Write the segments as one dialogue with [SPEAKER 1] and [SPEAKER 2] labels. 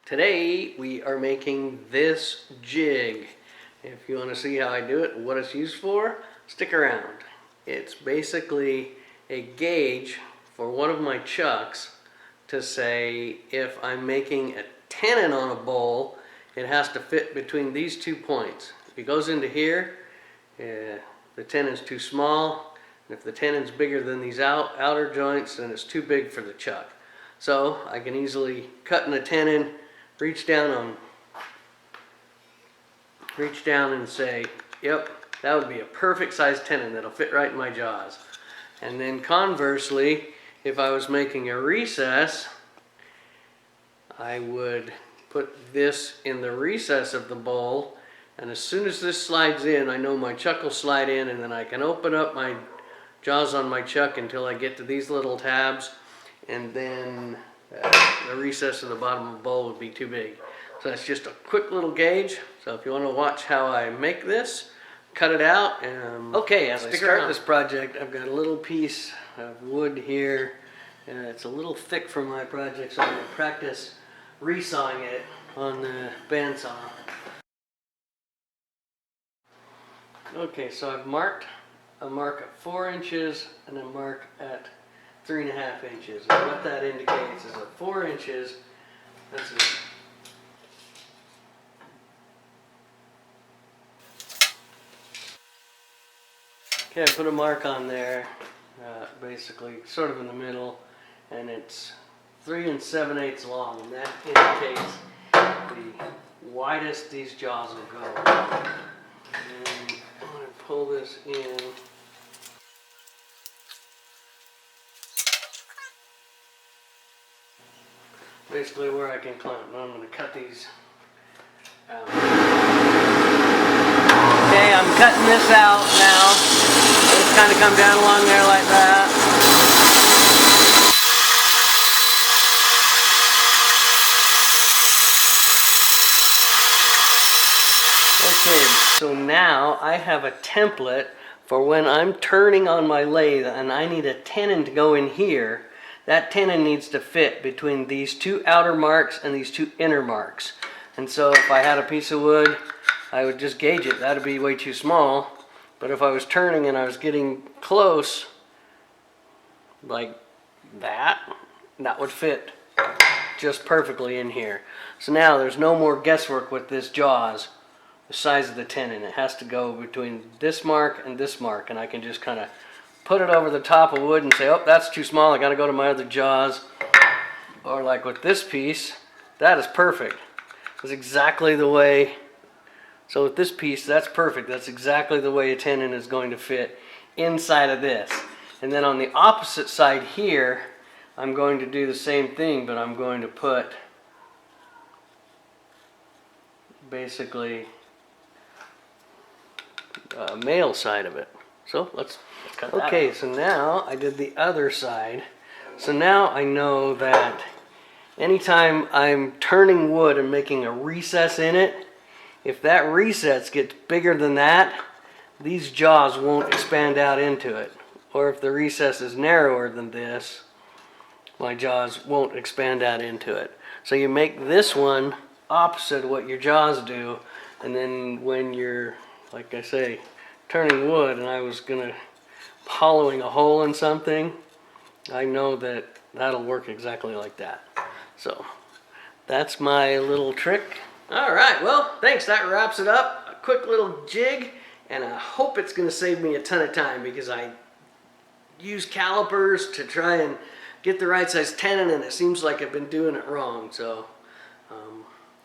[SPEAKER 1] Today we are making this jig. If you want to see how I do it, what it's used for, stick around. It's basically a gauge for one of my chucks to say if I'm making a tenon on a bowl, it has to fit between these 2 points. If it goes into here, the tenon's too small. And if the tenon's bigger than these outer joints, then it's too big for the chuck. So I can easily cut in a tenon, reach down and say, yep, that would be a perfect size tenon that'll fit right in my jaws. And then conversely, if I was making a recess, I would put this in the recess of the bowl, and as soon as this slides in, I know my chuck will slide in, and then I can open up my jaws on my chuck until I get to these little tabs, and then the recess of the bottom of the bowl would be too big. So that's just a quick little gauge. So if you want to watch how I make this, cut it out. Okay, as I start this project, I've got a little piece of wood here. It's a little thick for my project, so I'm going to practice resawing it on the bandsaw. Okay, so I've marked a mark at 4 inches and a mark at 3.5 inches. And what that indicates is at 4 inches, that's it. Okay, I put a mark on there, basically sort of in the middle, and it's 3 7/8 long, and that indicates the widest these jaws will go. And I'm going to pull this in. Basically where I can clamp. Now I'm going to cut these out. Okay, I'm cutting this out now. Just kind of come down along there like that. Okay, so now I have a template for when I'm turning on my lathe and I need a tenon to go in here. That tenon needs to fit between these 2 outer marks and these 2 inner marks. And so if I had a piece of wood, I would just gauge it. That'd be way too small. But if I was turning and I was getting close, like that, that would fit just perfectly in here. So now there's no more guesswork with this jaws, the size of the tenon. It has to go between this mark and this mark, and I can just kind of put it over the top of wood and say, oh, that's too small, I gotta go to my other jaws. Or like with this piece, that is perfect. It's exactly the way. So with this piece, that's perfect. That's exactly the way a tenon is going to fit inside of this. And then on the opposite side here, I'm going to do the same thing, but I'm going to put basically a male side of it. So let's cut that out. Okay, so now I did the other side. So now I know that anytime I'm turning wood and making a recess in it, if that recess gets bigger than that, these jaws won't expand out into it. Or if the recess is narrower than this, my jaws won't expand out into it. So you make this one opposite of what your jaws do, and then when you're, like I say, turning wood and I was gonna hollowing a hole in something, I know that that'll work exactly like that. So that's my little trick. Alright, well, thanks. That wraps it up. A quick little jig, and I hope it's going to save me a ton of time because I use calipers to try and get the right size tenon, and it seems like I've been doing it wrong. So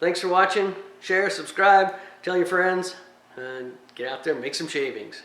[SPEAKER 1] thanks for watching. Share, subscribe, tell your friends, and get out there and make some shavings.